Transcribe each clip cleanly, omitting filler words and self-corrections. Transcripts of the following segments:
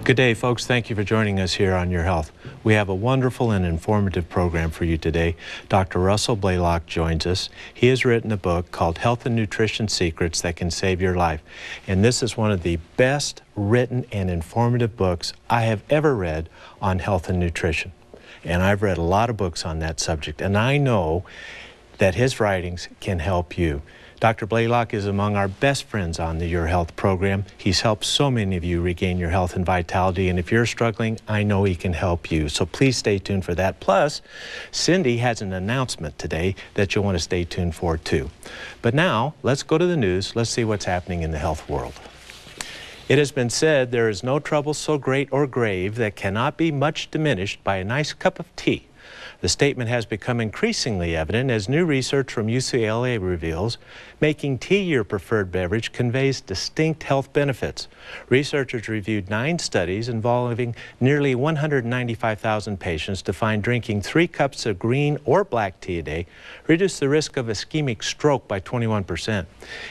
Good day, folks. Thank you for joining us here on Your Health. We have a wonderful and informative program for you today. Dr. Russell Blaylock joins us. He has written a book called Health and Nutrition Secrets That Can Save Your Life. And this is one of the best written and informative books I have ever read on health and nutrition. And I've read a lot of books on that subject, and I know that his writings can help you. Dr. Blaylock is among our best friends on the Your Health program. He's helped so many of you regain your health and vitality, and if you're struggling, I know he can help you. So please stay tuned for that. Plus, Cindy has an announcement today that you'll want to stay tuned for too. But now, let's go to the news. Let's see what's happening in the health world. It has been said there is no trouble so great or grave that cannot be much diminished by a nice cup of tea. The statement has become increasingly evident as new research from UCLA reveals making tea your preferred beverage conveys distinct health benefits. Researchers reviewed 9 studies involving nearly 195,000 patients to find drinking 3 cups of green or black tea a day reduced the risk of ischemic stroke by 21%.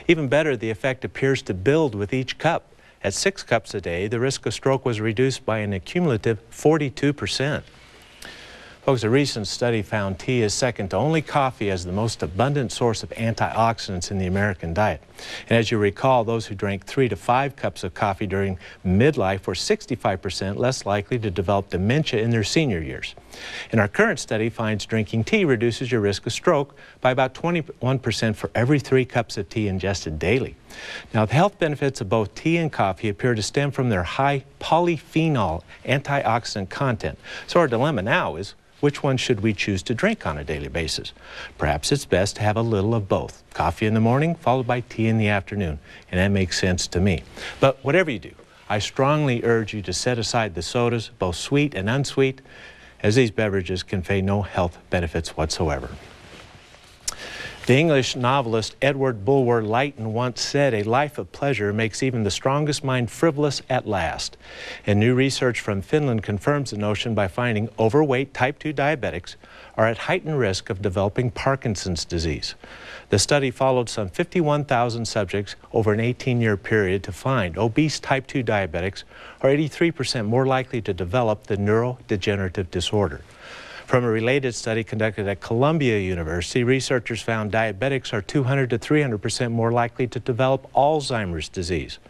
Even better, the effect appears to build with each cup. At 6 cups a day, the risk of stroke was reduced by an accumulative 42%. Folks, a recent study found tea is second to only coffee as the most abundant source of antioxidants in the American diet. And as you recall, those who drank 3 to 5 cups of coffee during midlife were 65% less likely to develop dementia in their senior years. And our current study finds drinking tea reduces your risk of stroke by about 21% for every 3 cups of tea ingested daily. Now, the health benefits of both tea and coffee appear to stem from their high polyphenol antioxidant content. So our dilemma now is, which one should we choose to drink on a daily basis? Perhaps it's best to have a little of both. Coffee in the morning, followed by tea in the afternoon. And that makes sense to me. But whatever you do, I strongly urge you to set aside the sodas, both sweet and unsweet, as these beverages convey no health benefits whatsoever. The English novelist Edward Bulwer Lytton once said, "A life of pleasure makes even the strongest mind frivolous at last." And new research from Finland confirms the notion by finding overweight type 2 diabetics are at heightened risk of developing Parkinson's disease. The study followed some 51,000 subjects over an 18-year period to find obese type 2 diabetics are 83% more likely to develop the neurodegenerative disorder. From a related study conducted at Columbia University, researchers found diabetics are 200 to 300% more likely to develop Alzheimer's disease.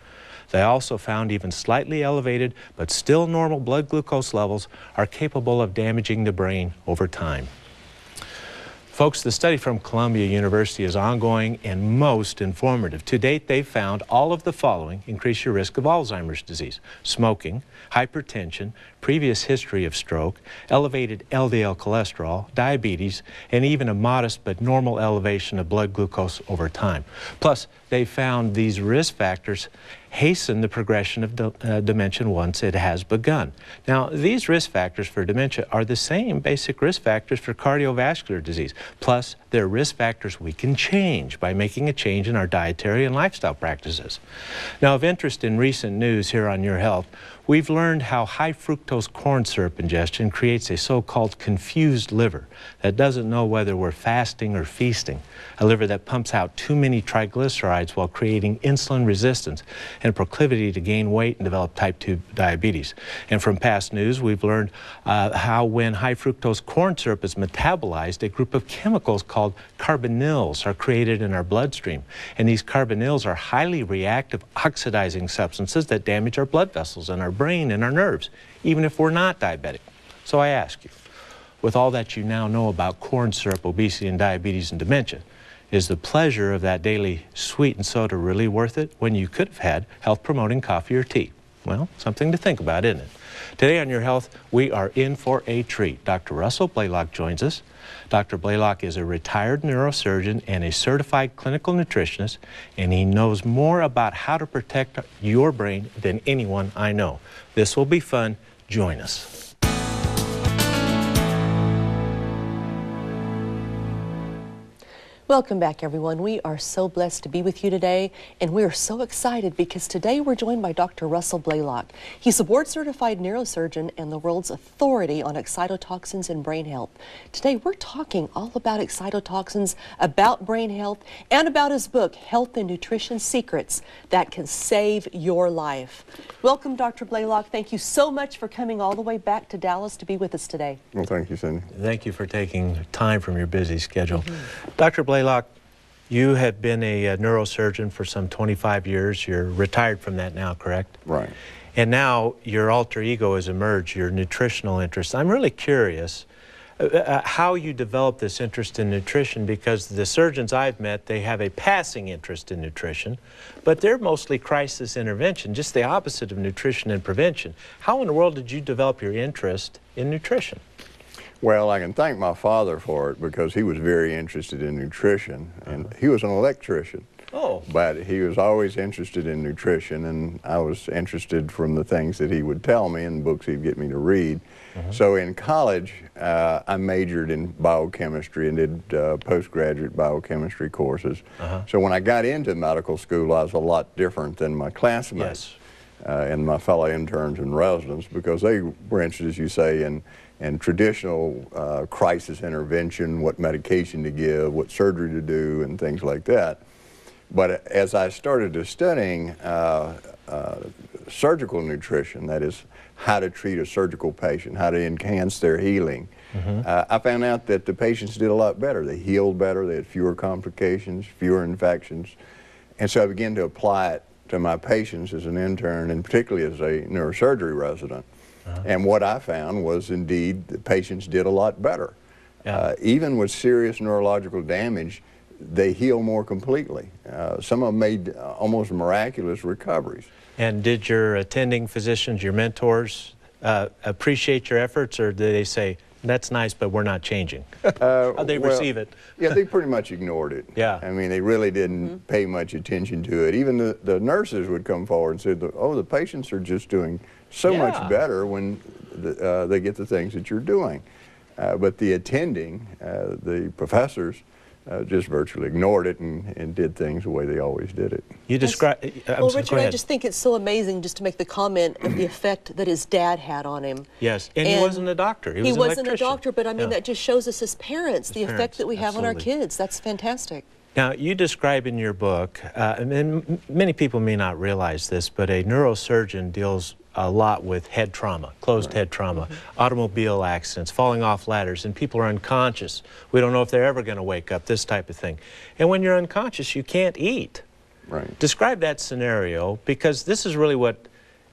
They also found even slightly elevated but still normal blood glucose levels are capable of damaging the brain over time. Folks, the study from Columbia University is ongoing and most informative. To date, they've found all of the following increase your risk of Alzheimer's disease: smoking, hypertension, previous history of stroke, elevated LDL cholesterol, diabetes, and even a modest but normal elevation of blood glucose over time. Plus, they found these risk factors hasten the progression of dementia once it has begun. Now, these risk factors for dementia are the same basic risk factors for cardiovascular disease. Plus, they're risk factors we can change by making a change in our dietary and lifestyle practices. Now, of interest in recent news here on Your Health, we've learned how high fructose corn syrup ingestion creates a so-called confused liver that doesn't know whether we're fasting or feasting, a liver that pumps out too many triglycerides while creating insulin resistance and proclivity to gain weight and develop type 2 diabetes. And from past news, we've learned how when high fructose corn syrup is metabolized, a group of chemicals called carbonyls are created in our bloodstream. And these carbonyls are highly reactive oxidizing substances that damage our blood vessels and our brain and our nerves, even if we're not diabetic. So I ask you, with all that you now know about corn syrup, obesity, and diabetes and dementia, is the pleasure of that daily sweetened soda really worth it when you could have had health-promoting coffee or tea? Well, something to think about, isn't it? Today on Your Health, we are in for a treat. Dr. Russell Blaylock joins us. Dr. Blaylock is a retired neurosurgeon and a certified clinical nutritionist, and he knows more about how to protect your brain than anyone I know. This will be fun. Join us. Welcome back, everyone. We are so blessed to be with you today, and we are so excited because today we're joined by Dr. Russell Blaylock. He's a board-certified neurosurgeon and the world's authority on excitotoxins and brain health. Today we're talking all about excitotoxins, about brain health, and about his book, Health and Nutrition Secrets That Can Save Your Life. Welcome, Dr. Blaylock. Thank you so much for coming all the way back to Dallas to be with us today. Well, thank you, Cindy. Thank you for taking time from your busy schedule. Dr. Blaylock, you have been a neurosurgeon for some 25 years. You're retired from that now, correct? Right. And now your alter ego has emerged, your nutritional interest. I'm really curious how you developed this interest in nutrition, because the surgeons I've met, they have a passing interest in nutrition, but they're mostly crisis intervention, just the opposite of nutrition and prevention. How in the world did you develop your interest in nutrition? Well, I can thank my father for it, because he was very interested in nutrition, and he was an electrician. Oh. But he was always interested in nutrition, and I was interested from the things that he would tell me and books he'd get me to read. So in college, I majored in biochemistry and did postgraduate biochemistry courses. So when I got into medical school, I was a lot different than my classmates and my fellow interns and residents, because they were interested, as you say, in traditional crisis intervention, what medication to give, what surgery to do, and things like that. But as I started to studying surgical nutrition, that is, how to treat a surgical patient, how to enhance their healing, I found out that the patients did a lot better. They healed better, they had fewer complications, fewer infections. And so I began to apply it to my patients as an intern, and particularly as a neurosurgery resident. And what I found was, indeed, the patients did a lot better. Even with serious neurological damage, they heal more completely. Some of them made almost miraculous recoveries. And did your attending physicians, your mentors, appreciate your efforts, or did they say, that's nice, but we're not changing? How'd they receive it? Yeah, they pretty much ignored it. I mean, they really didn't pay much attention to it. Even the nurses would come forward and say, oh, the patients are just doing so much better when they get the things that you're doing. But the attending, the professors, just virtually ignored it and did things the way they always did it. You describe. Well, Richard, I just think it's so amazing, just to make the comment of the effect that his dad had on him. Yes, and he wasn't a doctor. He was wasn't a doctor, but I mean, that just shows us as parents the effect that we have on our kids. That's fantastic. Now, you describe in your book, and many people may not realize this, but a neurosurgeon deals a lot with head trauma, closed head trauma, automobile accidents, falling off ladders, and people are unconscious. We don't know if they're ever going to wake up, this type of thing. And when you're unconscious, you can't eat. Describe that scenario, because this is really what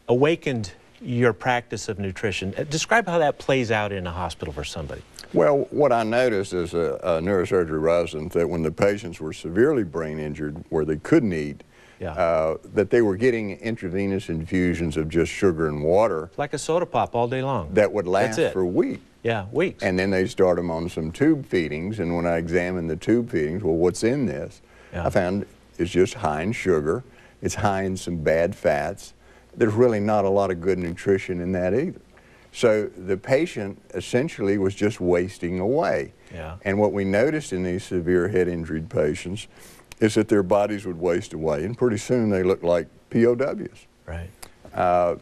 awakened your practice of nutrition. Describe how that plays out in a hospital for somebody. Well, what I noticed as a neurosurgery resident, that when the patients were severely brain injured, where they couldn't eat, that they were getting intravenous infusions of just sugar and water. Like a soda pop all day long. That would last for weeks. Yeah, weeks. And then they start them on some tube feedings, and when I examined the tube feedings, well, what's in this? I found it's just high in sugar, it's high in some bad fats. There's really not a lot of good nutrition in that either. So the patient essentially was just wasting away. And what we noticed in these severe head injured patients is that their bodies would waste away, and pretty soon they looked like POWs.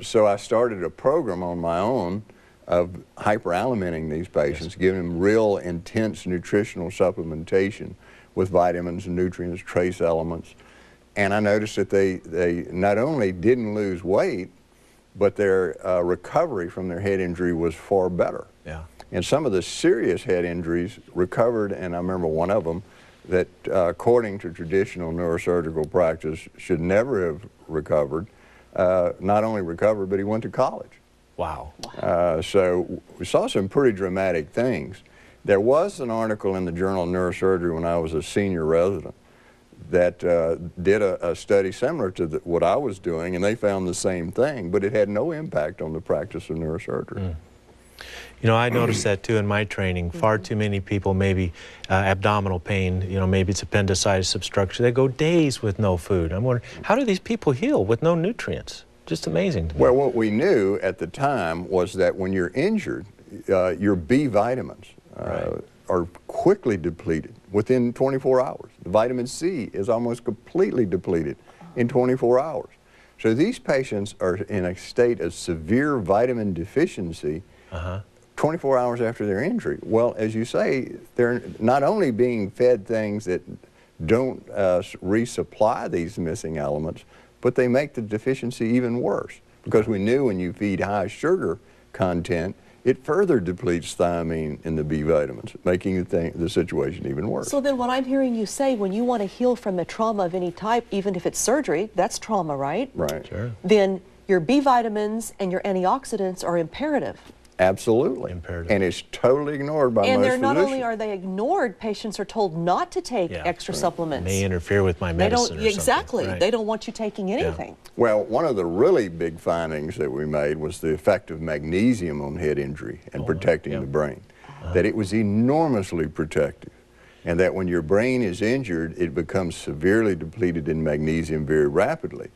So I started a program on my own of hyperalimenting these patients, giving them real intense nutritional supplementation with vitamins and nutrients, trace elements. And I noticed that they not only didn't lose weight, but their recovery from their head injury was far better. And some of the serious head injuries recovered, and I remember one of them that, according to traditional neurosurgical practice, should never have recovered, not only recovered, but he went to college. Wow. So we saw some pretty dramatic things. There was an article in the Journal of Neurosurgery when I was a senior resident that did a study similar to what I was doing, and they found the same thing, but it had no impact on the practice of neurosurgery. You know, I noticed that too in my training. Far too many people, maybe abdominal pain, you know, maybe it's appendicitis obstruction. They go days with no food. I'm wondering, how do these people heal with no nutrients? Just amazing to me. Well, what we knew at the time was that when you're injured, your B vitamins are quickly depleted. within 24 hours. The vitamin C is almost completely depleted in 24 hours. So these patients are in a state of severe vitamin deficiency 24 hours after their injury. Well, as you say, they're not only being fed things that don't resupply these missing elements, but they make the deficiency even worse. Because we knew when you feed high sugar content, it further depletes thiamine in the B vitamins, making the situation even worse. So then what I'm hearing you say, when you want to heal from a trauma of any type, even if it's surgery, that's trauma, right? Right. Sure. Then your B vitamins and your antioxidants are imperative. Absolutely. Imperative. And it's totally ignored by most physicians. And not only are they ignored, patients are told not to take extra supplements. They interfere with my medicine or exactly. Right. They don't want you taking anything. Well, one of the really big findings that we made was the effect of magnesium on head injury and protecting the brain. That it was enormously protective. And that when your brain is injured, it becomes severely depleted in magnesium very rapidly.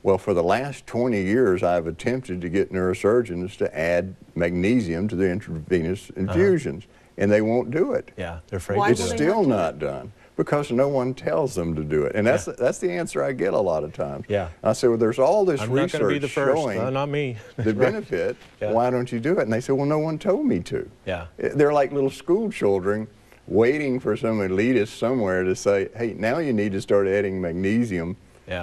Well, for the last 20 years, I've attempted to get neurosurgeons to add magnesium to the intravenous infusions, and they won't do it. Yeah, they're afraid Why to It's do it. still not done because no one tells them to do it. And that's the answer I get a lot of times. Yeah. I say, well, there's all this I'm not going to be the research first. showing Not me. the benefit. Why don't you do it? And they say, well, no one told me to. Yeah. They're like little school children waiting for some elitist somewhere to say, hey, now you need to start adding magnesium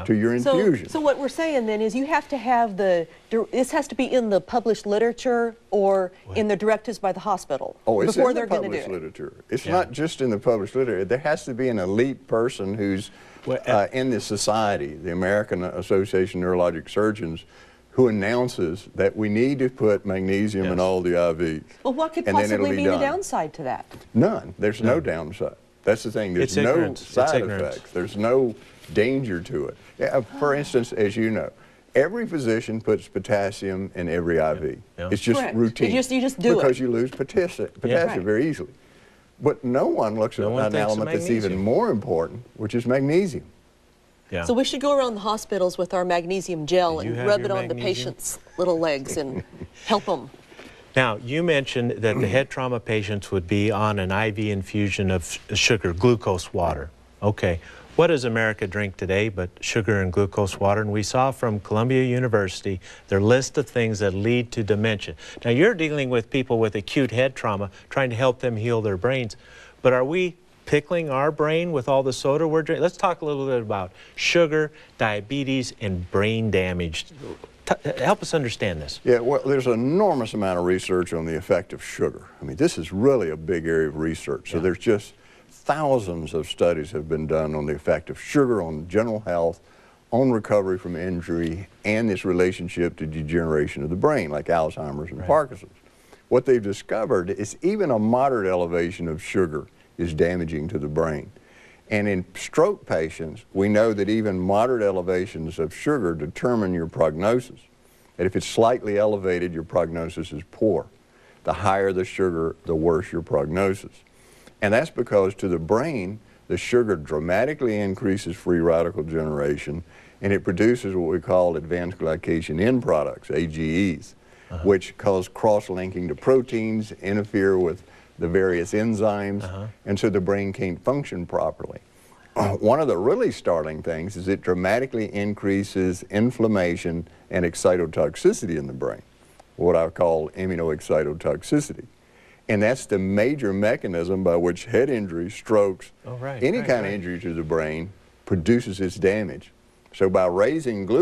to your infusion. So what we're saying then is you have to have this has to be in the published literature or in the directives by the hospital before they're going to do it. Literature. It's not just in the published literature. There has to be an elite person who's in the society, the American Association of Neurologic Surgeons, who announces that we need to put magnesium in all the IVs. Well, what could possibly be the downside to that? None. There's no downside. That's the thing. There's no side effects. There's no danger to it. For instance, as you know, every physician puts potassium in every IV. It's just routine. You just do it. Because you lose potassium very easily. But no one looks at an element that's even more important, which is magnesium. Yeah. So we should go around the hospitals with our magnesium gel and rub it on the patient's little legs and help them. Now, you mentioned that the head trauma patients would be on an IV infusion of sugar, glucose water. Okay. What does America drink today but sugar and glucose water? And we saw from Columbia University their list of things that lead to dementia. Now, you're dealing with people with acute head trauma, trying to help them heal their brains. But are we pickling our brain with all the soda we're drinking? Let's talk a little bit about sugar, diabetes, and brain damage. Help us understand this. Yeah, well, there's an enormous amount of research on the effect of sugar. I mean, this is really a big area of research. So there's just thousands of studies have been done on the effect of sugar on general health, on recovery from injury, and this relationship to degeneration of the brain, like Alzheimer's and Parkinson's. What they've discovered is even a moderate elevation of sugar is damaging to the brain. And in stroke patients, we know that even moderate elevations of sugar determine your prognosis. And if it's slightly elevated, your prognosis is poor. The higher the sugar, the worse your prognosis. And that's because to the brain, the sugar dramatically increases free radical generation, and it produces what we call advanced glycation end products, AGEs, which cause cross-linking to proteins, interfere with the various enzymes, and so the brain can't function properly. One of the really startling things is it dramatically increases inflammation and excitotoxicity in the brain, what I call immunoexcitotoxicity. And that's the major mechanism by which head injury, strokes, any kind of injury to the brain produces its damage. So by raising glucose,